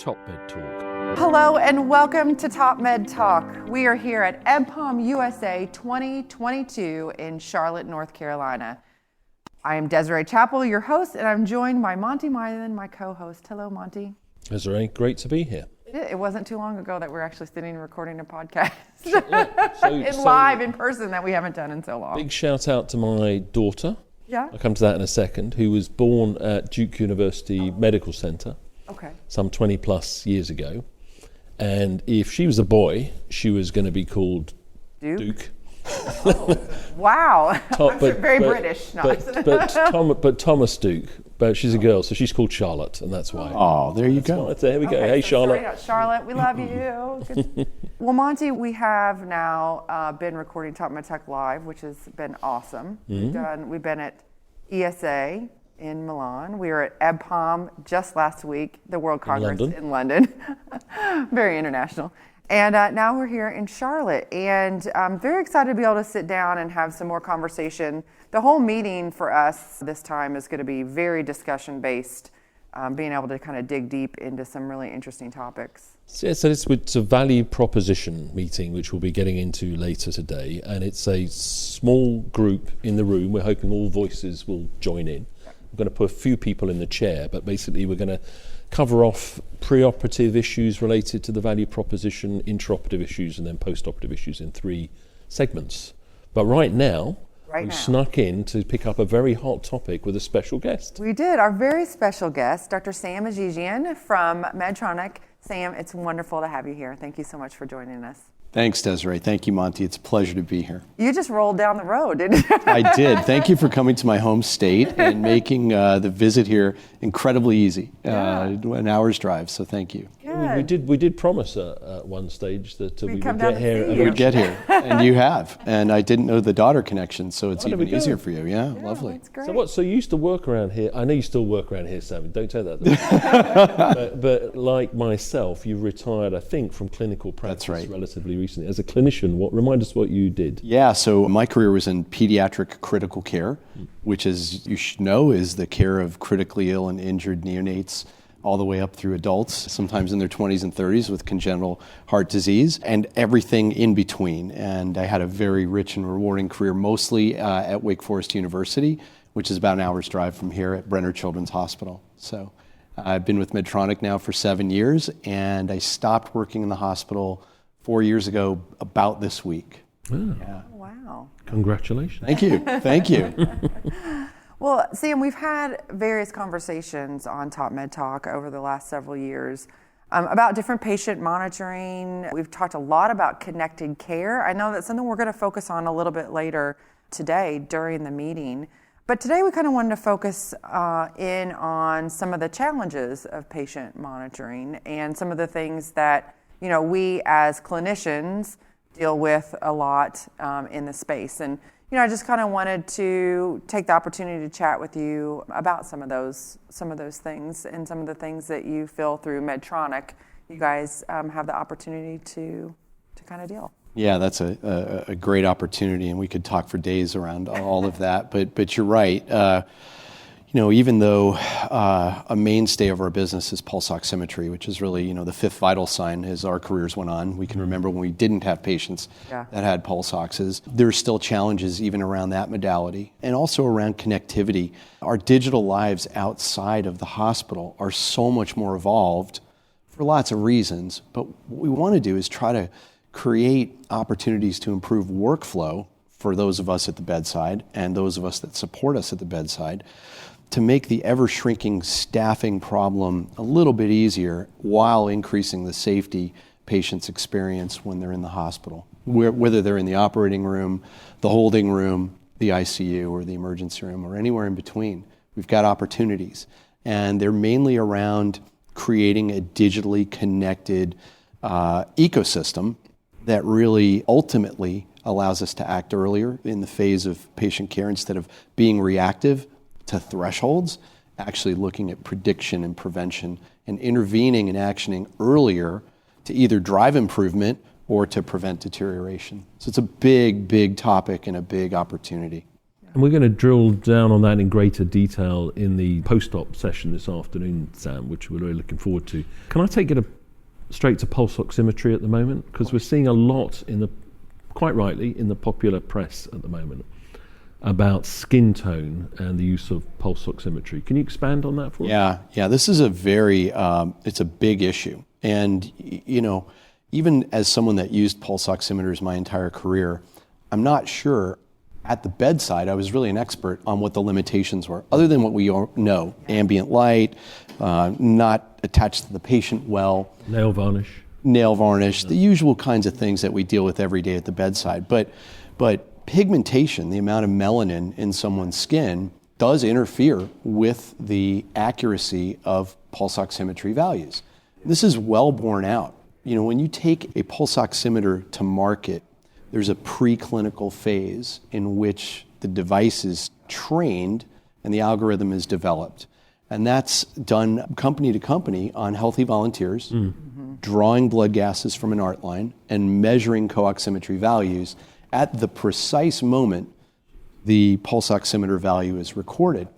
Top Med Talk. Hello and welcome to Top Med Talk. We are here at EBPOM USA 2022 in Charlotte, North Carolina. I am Desiree Chappell, your host, and I'm joined by Monty Mythen, my co-host. Hello, Monty. Desiree, great to be here. It wasn't too long ago that we're actually sitting and recording a podcast Yeah, live in person that we haven't done in so long. Big shout out to my daughter. Yeah. I'll come to that in a second, who was born at Duke University Medical Center some 20 plus years ago. And if she was a boy, she was going to be called Duke. Oh, wow. Very British. But Thomas Duke. But she's a girl, so she's called Charlotte, and that's why. Oh, there you go. There we go. Hey, so Charlotte. Charlotte, we love you. Well, Monty, we have now been recording Top Med Talk Live, which has been awesome. We've been at ESA in Milan. We were at EBPOM just last week, the World Congress in London. Very international. And now we're here in Charlotte, and I'm very excited to be able to sit down and have some more conversation. The whole meeting for us this time is going to be very discussion-based, being able to kind of dig deep into some really interesting topics. So it's a value proposition meeting, which we'll be getting into later today, and it's a small group in the room. We're hoping all voices will join in. We're going to put a few people in the chair, but basically we're going to cover off preoperative issues related to the value proposition, intraoperative issues, and then postoperative issues in 3 segments. But right now, we snuck in to pick up a very hot topic with a special guest. We did. Our very special guest, Dr. Sam Ajizian from Medtronic. Sam, it's wonderful to have you here. Thank you so much for joining us. Thanks, Desiree. Thank you, Monty. It's a pleasure to be here. You just rolled down the road, didn't you? I did. Thank you for coming to my home state and making the visit here incredibly easy. An hour's drive, so thank you. We did promise at one stage that we would get here. We'd get here, and you have. And I didn't know the daughter connection, so it's even easier for you. Yeah, lovely. That's great. So you used to work around here. I know you still work around here, Sam. Don't tell that. but like myself, you retired, I think, from clinical practice relatively recently. As a clinician, remind us what you did. Yeah, so my career was in pediatric critical care, which, as you should know, is the care of critically ill and injured neonates all the way up through adults, sometimes in their 20s and 30s with congenital heart disease, and everything in between. And I had a very rich and rewarding career, mostly at Wake Forest University, which is about an hour's drive from here at Brenner Children's Hospital. So I've been with Medtronic now for 7 years, and I stopped working in the hospital 4 years ago about this week. Oh. Yeah. Wow. Congratulations. Thank you. Thank you. Well, Sam, we've had various conversations on Top Med Talk over the last several years about different patient monitoring. We've talked a lot about connected care. I know that's something we're going to focus on a little bit later today during the meeting. But today we kind of wanted to focus in on some of the challenges of patient monitoring and some of the things that, you know, we as clinicians deal with a lot in the space. And you know, I just kind of wanted to take the opportunity to chat with you about some of those things and some of the things that you feel through Medtronic. You guys have the opportunity to kind of deal. Yeah, that's a great opportunity, and we could talk for days around all of that. But you're right. You know, even though a mainstay of our business is pulse oximetry, which is really, you know, the 5th vital sign as our careers went on. We can remember when we didn't have patients that had pulse oxes. There's still challenges even around that modality and also around connectivity. Our digital lives outside of the hospital are so much more evolved for lots of reasons. But what we want to do is try to create opportunities to improve workflow for those of us at the bedside and those of us that support us at the bedside, to make the ever-shrinking staffing problem a little bit easier while increasing the safety patients experience when they're in the hospital, whether they're in the operating room, the holding room, the ICU, or the emergency room, or anywhere in between. We've got opportunities, and they're mainly around creating a digitally connected ecosystem that really ultimately allows us to act earlier in the phase of patient care instead of being reactive to thresholds, actually looking at prediction and prevention and intervening and actioning earlier to either drive improvement or to prevent deterioration. So it's a big, big topic and a big opportunity. Yeah. And we're going to drill down on that in greater detail in the post-op session this afternoon, Sam, which we're really looking forward to. Can I take it straight to pulse oximetry at the moment? Because we're seeing a lot quite rightly, in the popular press at the moment about skin tone and the use of pulse oximetry. Can you expand on that for us? Yeah, this is it's a big issue. And, even as someone that used pulse oximeters my entire career, I'm not sure at the bedside I was really an expert on what the limitations were, other than what we all know: ambient light, not attached to the patient well. Nail varnish, the usual kinds of things that we deal with every day at the bedside. But pigmentation, the amount of melanin in someone's skin, does interfere with the accuracy of pulse oximetry values. This is well borne out. When you take a pulse oximeter to market, there's a preclinical phase in which the device is trained and the algorithm is developed. And that's done company to company on healthy volunteers, drawing blood gases from an art line and measuring co-oximetry values. At the precise moment the pulse oximeter value is recorded.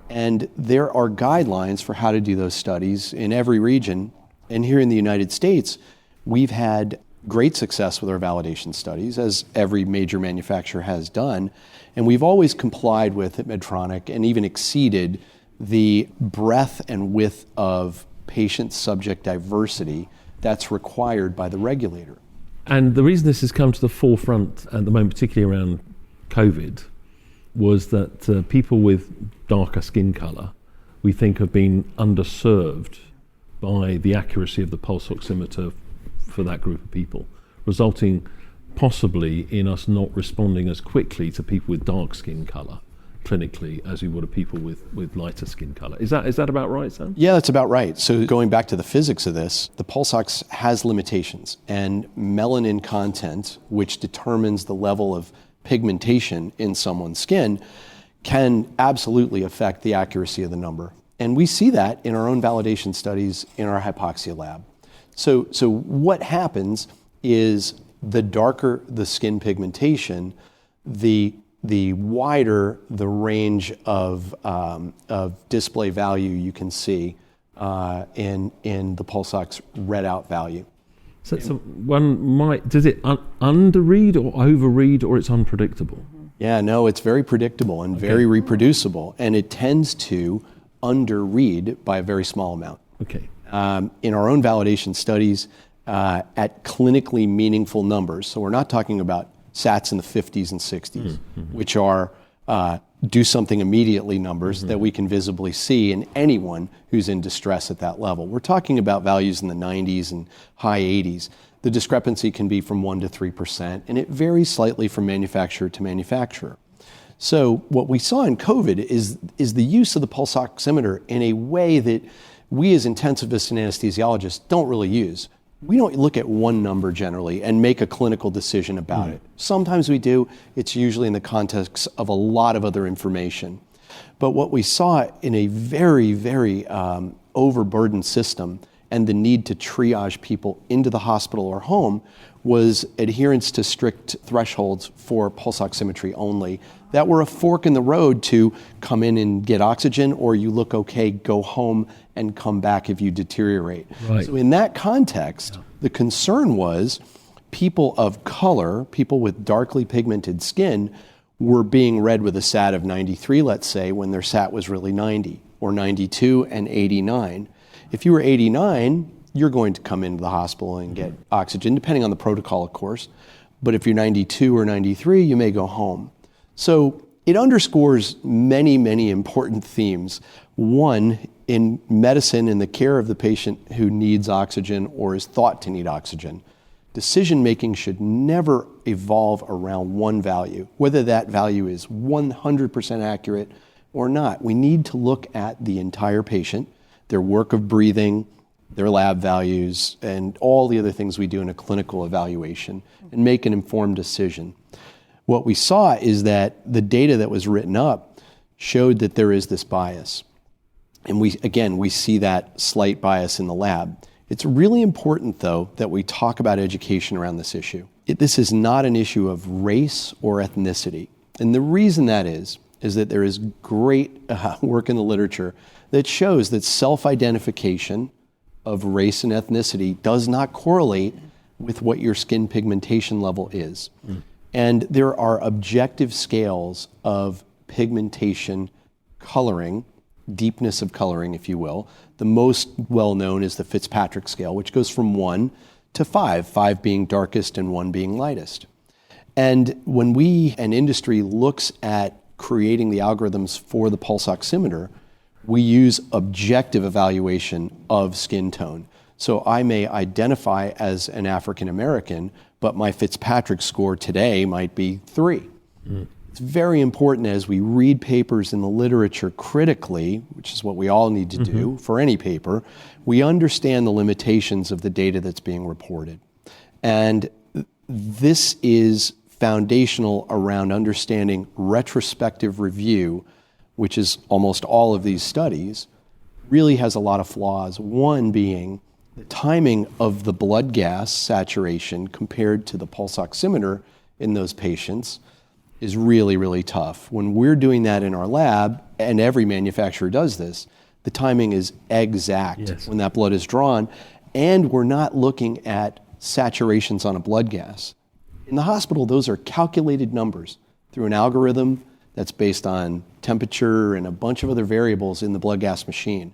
And there are guidelines for how to do those studies in every region. And here in the United States, we've had great success with our validation studies, as every major manufacturer has done. And we've always complied with at Medtronic and even exceeded the breadth and width of patient subject diversity that's required by the regulator. And the reason this has come to the forefront at the moment, particularly around COVID, was that people with darker skin colour, we think, have been underserved by the accuracy of the pulse oximeter for that group of people, resulting possibly in us not responding as quickly to people with dark skin colour clinically as we would to people with lighter skin colour. Is that about right, Sam? Yeah, that's about right. So going back to the physics of this, the pulse ox has limitations, and melanin content, which determines the level of pigmentation in someone's skin, can absolutely affect the accuracy of the number. And we see that in our own validation studies in our hypoxia lab. So what happens is the darker the skin pigmentation, the wider the range of display value you can see in the pulse ox read out value. So does it underread or overread, or it's unpredictable? Yeah, no, it's very predictable and very reproducible, and it tends to underread by a very small amount. Okay. In our own validation studies, at clinically meaningful numbers, so we're not talking about SATs in the 50s and 60s, which are do something immediately numbers that we can visibly see in anyone who's in distress at that level. We're talking about values in the 90s and high 80s. The discrepancy can be from 1% to 3%, and it varies slightly from manufacturer to manufacturer. So what we saw in COVID is the use of the pulse oximeter in a way that we as intensivists and anesthesiologists don't really use. We don't look at one number generally and make a clinical decision about it. Sometimes we do. It's usually in the context of a lot of other information. But what we saw in a very, very overburdened system and the need to triage people into the hospital or home was adherence to strict thresholds for pulse oximetry only that were a fork in the road to come in and get oxygen, or you look okay, go home and come back if you deteriorate. Right. So in that context, the concern was people of color, people with darkly pigmented skin, were being read with a SAT of 93, let's say, when their SAT was really 90, or 92 and 89. If you were 89, you're going to come into the hospital and get oxygen, depending on the protocol, of course. But if you're 92 or 93, you may go home. So it underscores many, many important themes. One, in medicine, in the care of the patient who needs oxygen or is thought to need oxygen, decision-making should never evolve around one value, whether that value is 100% accurate or not. We need to look at the entire patient, their work of breathing, their lab values, and all the other things we do in a clinical evaluation, and make an informed decision. What we saw is that the data that was written up showed that there is this bias. And we see that slight bias in the lab. It's really important, though, that we talk about education around this issue. This is not an issue of race or ethnicity. And the reason that is that there is great work in the literature that shows that self-identification of race and ethnicity does not correlate with what your skin pigmentation level is. And there are objective scales of pigmentation coloring, deepness of coloring, if you will. The most well-known is the Fitzpatrick scale, which goes from 1 to 5, 5 being darkest and 1 being lightest. And when an industry looks at creating the algorithms for the pulse oximeter, we use objective evaluation of skin tone. So I may identify as an African American, but my Fitzpatrick score today might be 3. It's very important as we read papers in the literature critically, which is what we all need to do for any paper, we understand the limitations of the data that's being reported. And this is foundational around understanding retrospective review, which is almost all of these studies, really has a lot of flaws. One being the timing of the blood gas saturation compared to the pulse oximeter in those patients is really, really tough. When we're doing that in our lab, and every manufacturer does this, the timing is exact when that blood is drawn, and we're not looking at saturations on a blood gas. In the hospital, those are calculated numbers through an algorithm that's based on temperature and a bunch of other variables in the blood gas machine.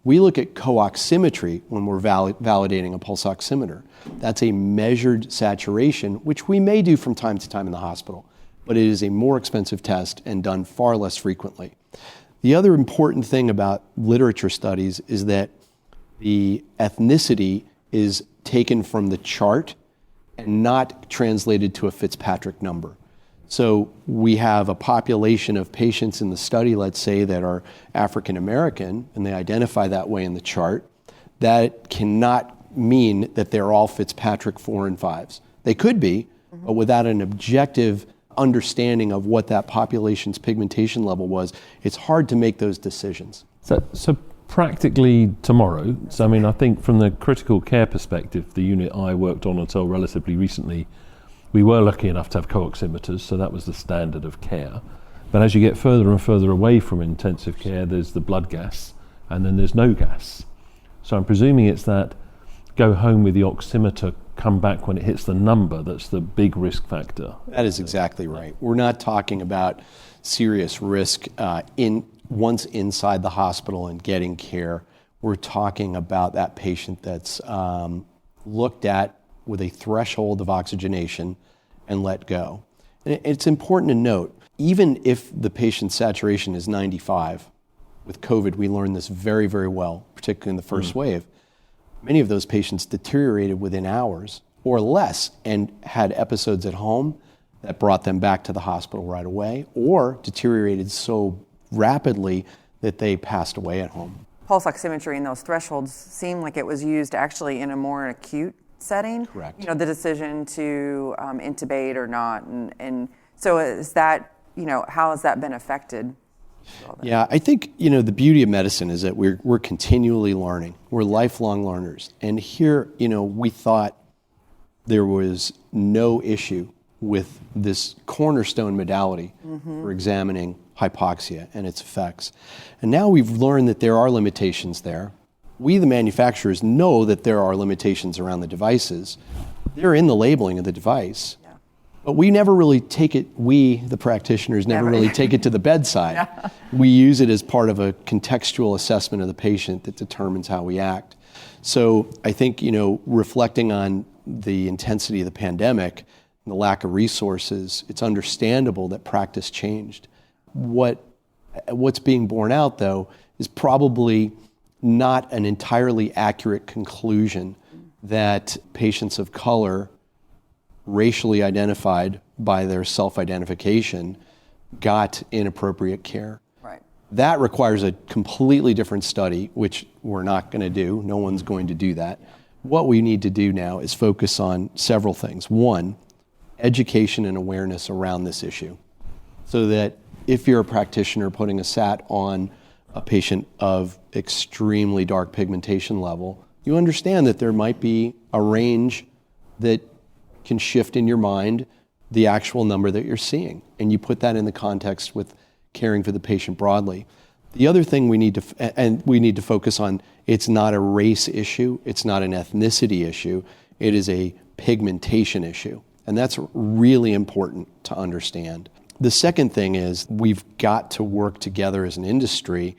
We look at co-oximetry when we're validating a pulse oximeter. That's a measured saturation, which we may do from time to time in the hospital, but it is a more expensive test and done far less frequently. The other important thing about literature studies is that the ethnicity is taken from the chart and not translated to a Fitzpatrick number. So we have a population of patients in the study, let's say, that are African American, and they identify that way in the chart. That cannot mean that they're all Fitzpatrick 4 and 5s. They could be, but without an objective understanding of what that population's pigmentation level was, it's hard to make those decisions. So practically tomorrow, so I mean, I think from the critical care perspective, the unit I worked on until relatively recently, we were lucky enough to have co-oximeters, so that was the standard of care. But as you get further and further away from intensive care, there's the blood gas, and then there's no gas. So I'm presuming it's that go home with the oximeter, come back when it hits the number, that's the big risk factor. That is exactly right. We're not talking about serious risk once inside the hospital and getting care. We're talking about that patient that's looked at with a threshold of oxygenation and let go. And it's important to note, even if the patient's saturation is 95, with COVID we learned this very, very well, particularly in the first wave, many of those patients deteriorated within hours or less and had episodes at home that brought them back to the hospital right away, or deteriorated so rapidly that they passed away at home. Pulse oximetry and those thresholds seem like it was used actually in a more acute setting. Correct. You know, the decision to intubate or not, and so is that, you know, how has that been affected? Yeah, I think, you know, the beauty of medicine is that we're continually learning. We're lifelong learners. And here, you know, we thought there was no issue with this cornerstone modality for examining hypoxia and its effects. And now we've learned that there are limitations there. We, the manufacturers, know that there are limitations around the devices. They're in the labeling of the device. Yeah. But we never really take it, we, the practitioners, never really take it to the bedside. Yeah. We use it as part of a contextual assessment of the patient that determines how we act. So I think, you know, reflecting on the intensity of the pandemic and the lack of resources, it's understandable that practice changed. What's being borne out, though, is probably not an entirely accurate conclusion that patients of color, racially identified by their self-identification, got inappropriate care. Right. That requires a completely different study, which we're not going to do. No one's going to do that. What we need to do now is focus on several things. One, education and awareness around this issue, so that if you're a practitioner putting a SAT on a patient of extremely dark pigmentation level, you understand that there might be a range that can shift in your mind the actual number that you're seeing. And you put that in the context with caring for the patient broadly. The other thing we need to focus on, it's not a race issue, it's not an ethnicity issue, it is a pigmentation issue. And that's really important to understand. The second thing is we've got to work together as an industry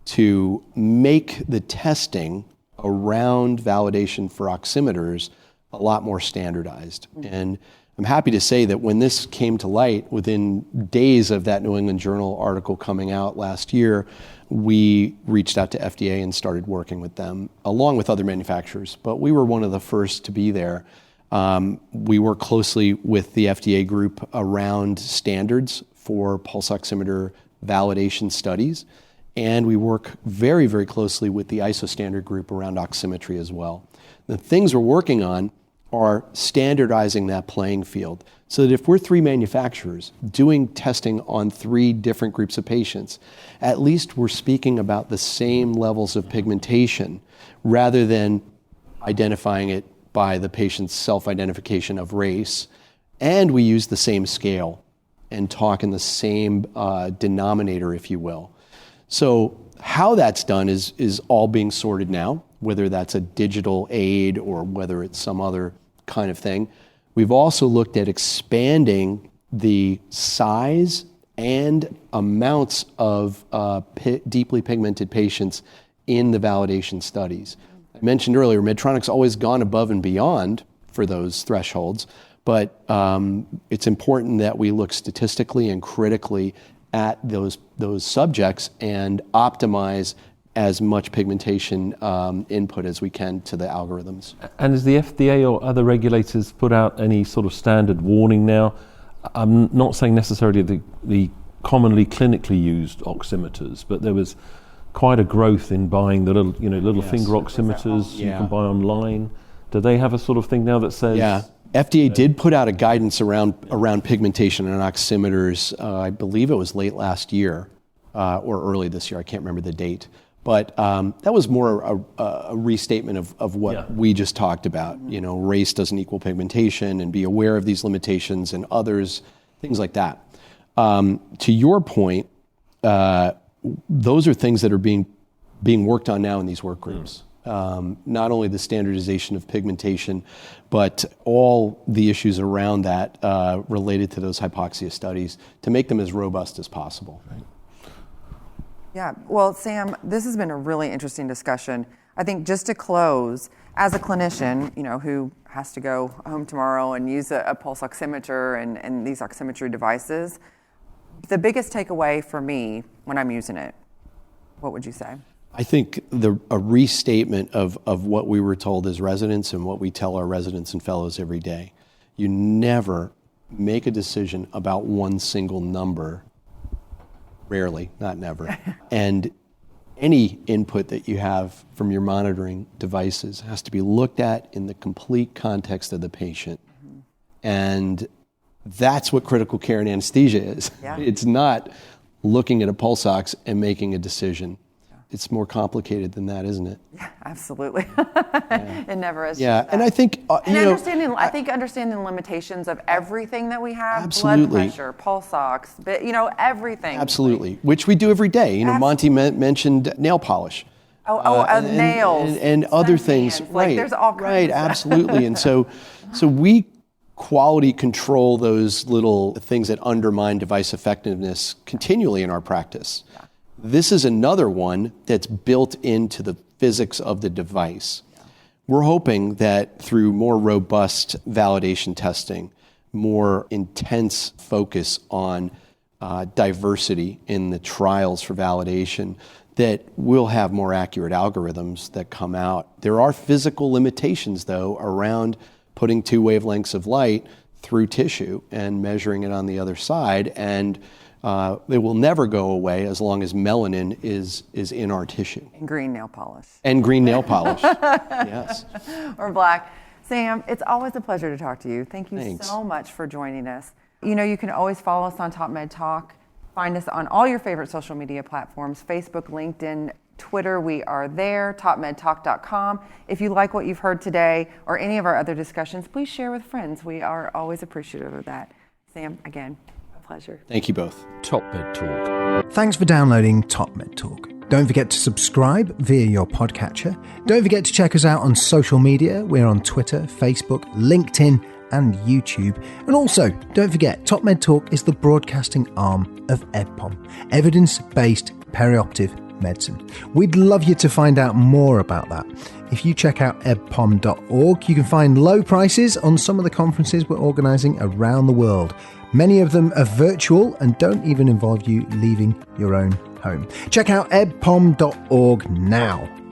to make the testing around validation for oximeters a lot more standardized. And I'm happy to say that when this came to light, within days of that New England Journal article coming out last year, we reached out to FDA and started working with them, along with other manufacturers. But we were one of the first to be there. We work closely with the FDA group around standards for pulse oximeter validation studies. And we work very, very closely with the ISO standard group around oximetry as well. The things we're working on are standardizing that playing field so that if we're 3 manufacturers doing testing on 3 different groups of patients, at least we're speaking about the same levels of pigmentation rather than identifying it by the patient's self-identification of race. And we use the same scale and talk in the same denominator, if you will. So how that's done is all being sorted now, whether that's a digital aid or whether it's some other kind of thing. We've also looked at expanding the size and amounts of deeply pigmented patients in the validation studies. I mentioned earlier, Medtronic's always gone above and beyond for those thresholds, but it's important that we look statistically and critically at those subjects and optimize as much pigmentation input as we can to the algorithms. And has the FDA or other regulators put out any sort of standard warning now? I'm not saying necessarily the commonly clinically used oximeters, but there was quite a growth in buying the little finger oximeters you can buy online. Do they have a sort of thing now that says? Yeah. FDA did put out a guidance around pigmentation and oximeters. I believe it was late last year or early this year. I can't remember the date. But that was more a restatement of what we just talked about. Race doesn't equal pigmentation, and be aware of these limitations and others, things like that. To your point, those are things that are being worked on now in these work groups. Not only the standardization of pigmentation, but all the issues around that related to those hypoxia studies to make them as robust as possible. Right. Yeah, well, Sam, this has been a really interesting discussion. I think just to close, as a clinician, who has to go home tomorrow and use a pulse oximeter and these oximetry devices, the biggest takeaway for me when I'm using it, what would you say? I think a restatement of what we were told as residents and what we tell our residents and fellows every day. You never make a decision about one single number. Rarely, not never. And any input that you have from your monitoring devices has to be looked at in the complete context of the patient. Mm-hmm. And that's what critical care and anesthesia is. Yeah. It's not looking at a pulse ox and making a decision. It's more complicated than that, isn't it? Yeah, absolutely. It never is. Yeah, and I think understanding the limitations of everything that we have, absolutely. Blood pressure, pulse ox, everything. Absolutely, which we do every day. Monty mentioned nail polish. Nails and other things. Right. There's all kinds. Right, absolutely. And so we quality control those little things that undermine device effectiveness continually in our practice. Yeah. This is another one that's built into the physics of the device. Yeah. We're hoping that through more robust validation testing, more intense focus on diversity in the trials for validation, that we'll have more accurate algorithms that come out. There are physical limitations, though, around putting 2 wavelengths of light through tissue and measuring it on the other side, and it will never go away as long as melanin is in our tissue. And green nail polish. Yes. Or black. Sam, it's always a pleasure to talk to you. Thank you Thanks. so much for joining us. You can always follow us on Top Med Talk. Find us on all your favorite social media platforms, Facebook, LinkedIn, Twitter. We are there, topmedtalk.com. If you like what you've heard today or any of our other discussions, please share with friends. We are always appreciative of that. Sam, again, a pleasure. Thank you both. Top Med Talk. Thanks for downloading Top Med Talk. Don't forget to subscribe via your podcatcher. Don't forget to check us out on social media. We're on Twitter, Facebook, LinkedIn, and YouTube. And also, don't forget, Top Med Talk is the broadcasting arm of EBPOM, Evidence-Based Perioperative Medicine. We'd love you to find out more about that. If you check out ebpom.org, you can find low prices on some of the conferences we're organising around the world. Many of them are virtual and don't even involve you leaving your own home. Check out ebpom.org now.